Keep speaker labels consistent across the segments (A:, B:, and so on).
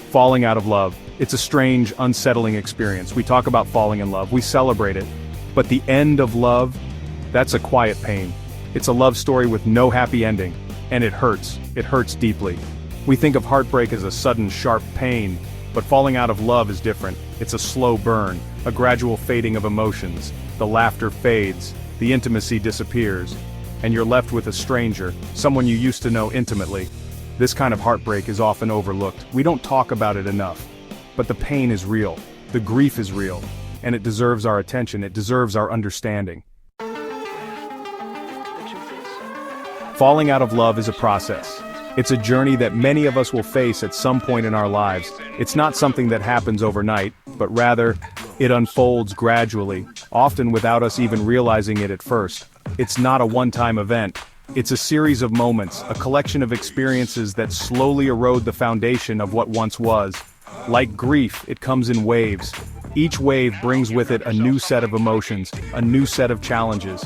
A: Falling out of love. It's a strange, unsettling experience. We talk about falling in love, we celebrate it. But the end of love? That's a quiet pain. It's a love story with no happy ending. And it hurts deeply. We think of heartbreak as a sudden, sharp pain, but falling out of love is different. It's a slow burn, a gradual fading of emotions. The laughter fades, the intimacy disappears, and you're left with a stranger, someone you used to know intimately. This kind of heartbreak is often overlooked. We don't talk about it enough. But the pain is real, the grief is real, and it deserves our attention, it deserves our understanding. Falling out of love is a process. It's a journey that many of us will face at some point in our lives. It's not something that happens overnight, but rather, it unfolds gradually, often without us even realizing it at first. It's not a one-time event. It's a series of moments, a collection of experiences that slowly erode the foundation of what once was. Like grief, it comes in waves. Each wave brings with it a new set of emotions, a new set of challenges.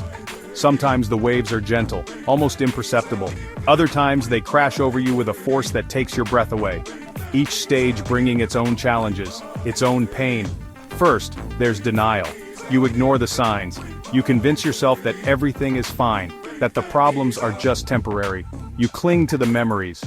A: Sometimes the waves are gentle, almost imperceptible. Other times they crash over you with a force that takes your breath away. Each stage bringing its own challenges, its own pain. First, there's denial. You ignore the signs. You convince yourself that everything is fine, that the problems are just temporary. You cling to the memories.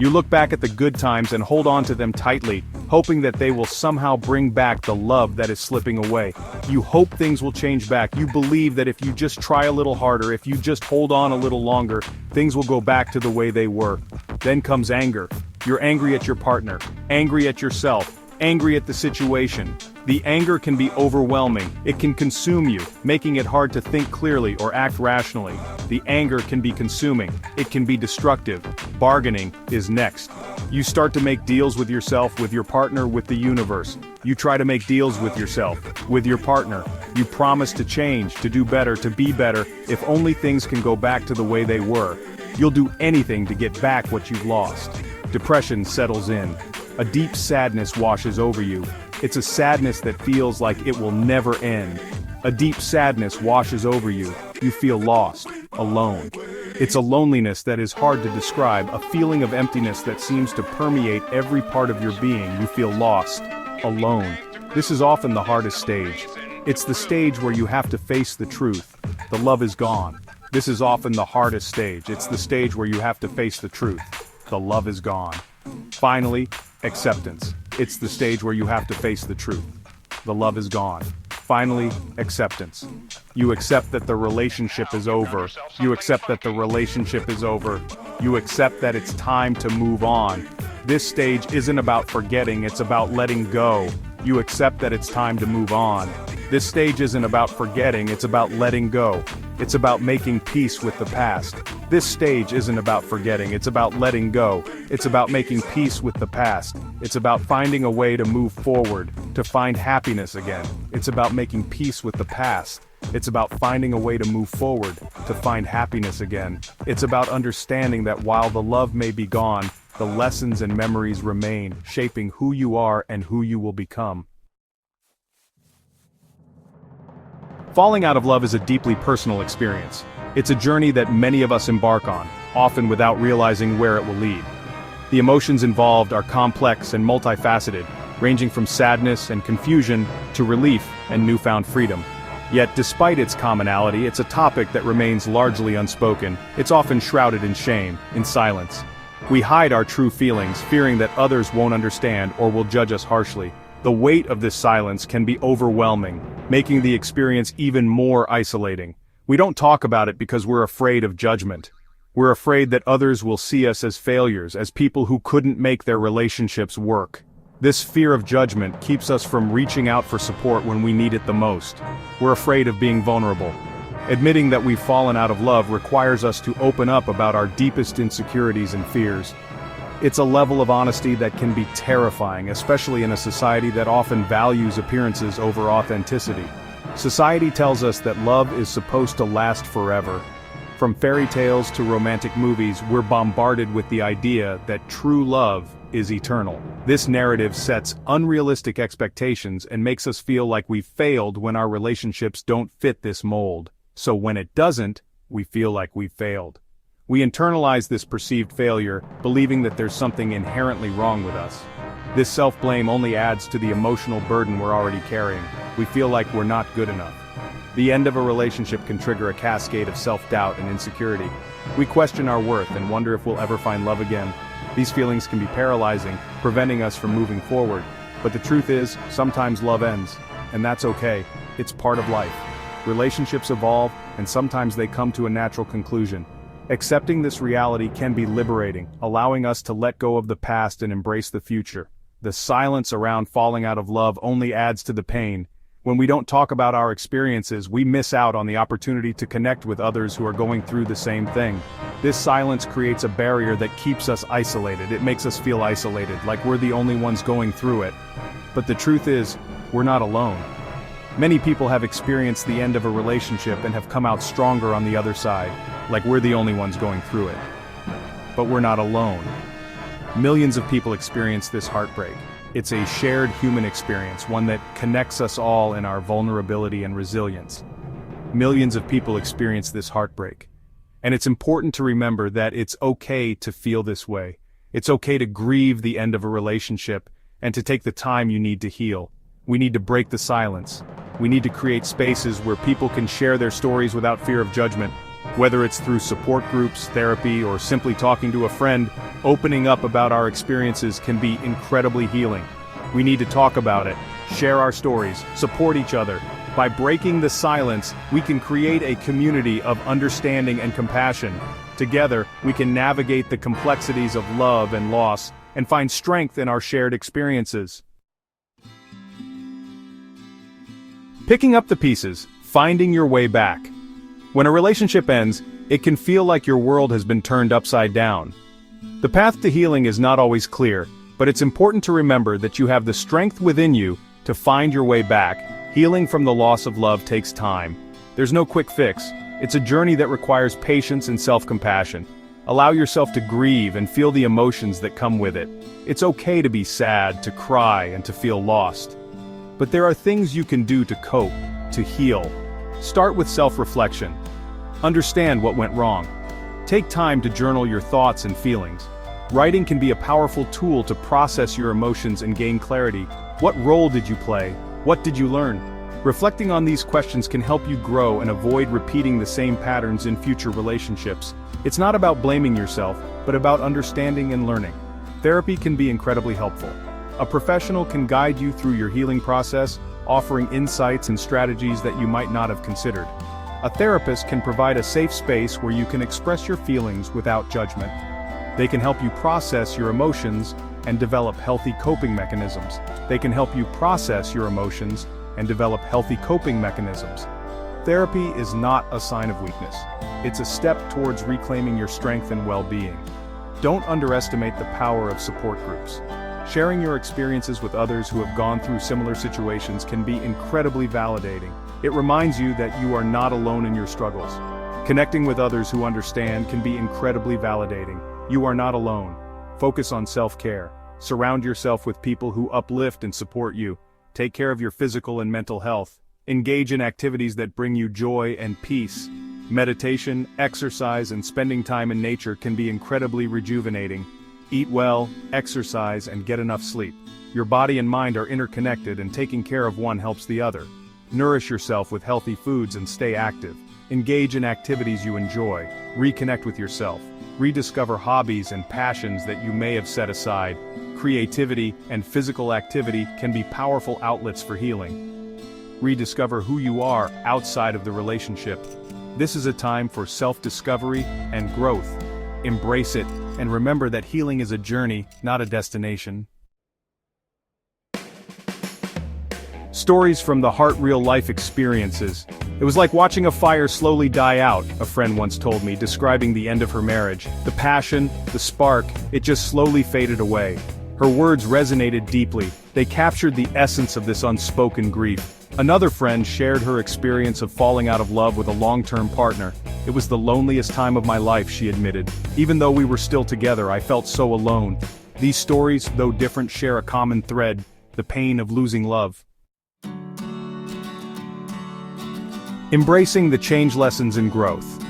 A: You look back at the good times and hold on to them tightly, hoping that they will somehow bring back the love that is slipping away. You hope things will change back. You believe that if you just try a little harder, if you just hold on a little longer, things will go back to the way they were. Then comes anger. You're angry at your partner, angry at yourself, angry at the situation. The anger can be overwhelming. It can consume you, making it hard to think clearly or act rationally. The anger can be consuming. It can be destructive. Bargaining is next. You start to make deals with yourself, with your partner, with the universe. You try to make deals with yourself, with your partner. You promise to change, to do better, to be better, if only things can go back to the way they were. You'll do anything to get back what you've lost. Depression settles in. A deep sadness washes over you. It's a sadness that feels like it will never end. A deep sadness washes over you. You feel lost, alone. It's a loneliness that is hard to describe, a feeling of emptiness that seems to permeate every part of your being. You feel lost, alone. This is often the hardest stage. It's the stage where you have to face the truth. The love is gone. This is often the hardest stage. It's the stage where you have to face the truth. The love is gone. Finally, acceptance. It's the stage where you have to face the truth. The love is gone. Finally, acceptance. You accept that the relationship is over. You accept that the relationship is over. You accept that it's time to move on. This stage isn't about forgetting, it's about letting go. You accept that it's time to move on. This stage isn't about forgetting, it's about letting go. It's about making peace with the past. This stage isn't about forgetting, it's about letting go. It's about making peace with the past. It's about finding a way to move forward, to find happiness again. It's about making peace with the past. It's about finding a way to move forward, to find happiness again. It's about understanding that while the love may be gone, the lessons and memories remain, shaping who you are and who you will become. Falling out of love is a deeply personal experience. It's a journey that many of us embark on, often without realizing where it will lead. The emotions involved are complex and multifaceted, ranging from sadness and confusion to relief and newfound freedom. Yet despite its commonality, it's a topic that remains largely unspoken. It's often shrouded in shame, in silence. We hide our true feelings, fearing that others won't understand or will judge us harshly. The weight of this silence can be overwhelming, making the experience even more isolating. We don't talk about it because we're afraid of judgment. We're afraid that others will see us as failures, as people who couldn't make their relationships work. This fear of judgment keeps us from reaching out for support when we need it the most. We're afraid of being vulnerable. Admitting that we've fallen out of love requires us to open up about our deepest insecurities and fears. It's a level of honesty that can be terrifying, especially in a society that often values appearances over authenticity. Society tells us that love is supposed to last forever. From fairy tales to romantic movies, we're bombarded with the idea that true love is eternal. This narrative sets unrealistic expectations and makes us feel like we've failed when our relationships don't fit this mold. So when it doesn't, we feel like we've failed. We internalize this perceived failure, believing that there's something inherently wrong with us. This self-blame only adds to the emotional burden we're already carrying. We feel like we're not good enough. The end of a relationship can trigger a cascade of self-doubt and insecurity. We question our worth and wonder if we'll ever find love again. These feelings can be paralyzing, preventing us from moving forward. But the truth is, sometimes love ends. And that's okay. It's part of life. Relationships evolve, and sometimes they come to a natural conclusion. Accepting this reality can be liberating, allowing us to let go of the past and embrace the future. The silence around falling out of love only adds to the pain. When we don't talk about our experiences, we miss out on the opportunity to connect with others who are going through the same thing. This silence creates a barrier that keeps us isolated. It makes us feel isolated, like we're the only ones going through it. But the truth is, we're not alone. Many people have experienced the end of a relationship and have come out stronger on the other side, like we're the only ones going through it. But we're not alone. Millions of people experience this heartbreak. It's a shared human experience, one that connects us all in our vulnerability and resilience. Millions of people experience this heartbreak. And it's important to remember that it's okay to feel this way. It's okay to grieve the end of a relationship and to take the time you need to heal. We need to break the silence. We need to create spaces where people can share their stories without fear of judgment. Whether it's through support groups, therapy, or simply talking to a friend, opening up about our experiences can be incredibly healing. We need to talk about it, share our stories, support each other. By breaking the silence, we can create a community of understanding and compassion. Together, we can navigate the complexities of love and loss, and find strength in our shared experiences. Picking up the pieces, finding your way back. When a relationship ends, it can feel like your world has been turned upside down. The path to healing is not always clear, but it's important to remember that you have the strength within you to find your way back. Healing from the loss of love takes time. There's no quick fix. It's a journey that requires patience and self-compassion. Allow yourself to grieve and feel the emotions that come with it. It's okay to be sad, to cry, and to feel lost. But there are things you can do to cope, to heal. Start with self-reflection. Understand what went wrong. Take time to journal your thoughts and feelings. Writing can be a powerful tool to process your emotions and gain clarity. What role did you play? What did you learn? Reflecting on these questions can help you grow and avoid repeating the same patterns in future relationships. It's not about blaming yourself, but about understanding and learning. Therapy can be incredibly helpful. A professional can guide you through your healing process, offering insights and strategies that you might not have considered. A therapist can provide a safe space where you can express your feelings without judgment. They can help you process your emotions and develop healthy coping mechanisms. Therapy is not a sign of weakness. It's a step towards reclaiming your strength and well-being. Don't underestimate the power of support groups. Sharing your experiences with others who have gone through similar situations can be incredibly validating. It reminds you that you are not alone in your struggles. Connecting with others who understand can be incredibly validating. You are not alone. Focus on self-care. Surround yourself with people who uplift and support you. Take care of your physical and mental health. Engage in activities that bring you joy and peace. Meditation, exercise, and spending time in nature can be incredibly rejuvenating. Eat well, exercise, and get enough sleep. Your body and mind are interconnected, and taking care of one helps the other. Nourish yourself with healthy foods and stay active. Engage in activities you enjoy. Reconnect with yourself. Rediscover hobbies and passions that you may have set aside. Creativity and physical activity can be powerful outlets for healing. Rediscover who you are outside of the relationship. This is a time for self-discovery and growth. Embrace it, and remember that healing is a journey, not a destination. Stories from the heart, real life experiences. It was like watching a fire slowly die out, a friend once told me, describing the end of her marriage. The passion, the spark, it just slowly faded away. Her words resonated deeply. They captured the essence of this unspoken grief. Another friend shared her experience of falling out of love with a long-term partner. It was the loneliest time of my life, she admitted. Even though we were still together, I felt so alone. These stories, though different, share a common thread: the pain of losing love. Embracing the change lessons in growth.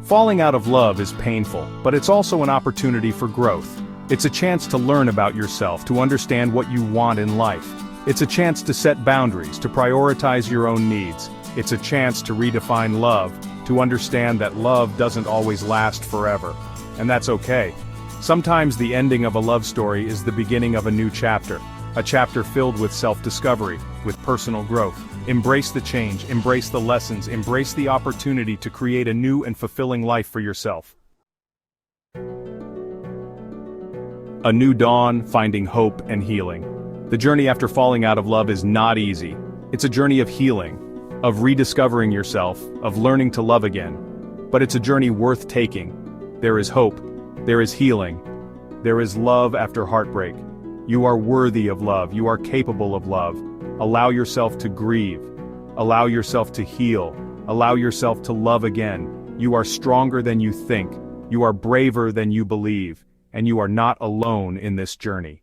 A: Falling out of love is painful, but it's also an opportunity for growth. It's a chance to learn about yourself, to understand what you want in life. It's a chance to set boundaries, to prioritize your own needs. It's a chance to redefine love, to understand that love doesn't always last forever. And that's okay. Sometimes the ending of a love story is the beginning of a new chapter. A chapter filled with self-discovery, with personal growth. Embrace the change, embrace the lessons, embrace the opportunity to create a new and fulfilling life for yourself. A new dawn, finding hope and healing. The journey after falling out of love is not easy. It's a journey of healing, of rediscovering yourself, of learning to love again. But it's a journey worth taking. There is hope. There is healing. There is love after heartbreak. You are worthy of love. You are capable of love. Allow yourself to grieve. Allow yourself to heal. Allow yourself to love again. You are stronger than you think. You are braver than you believe. And you are not alone in this journey.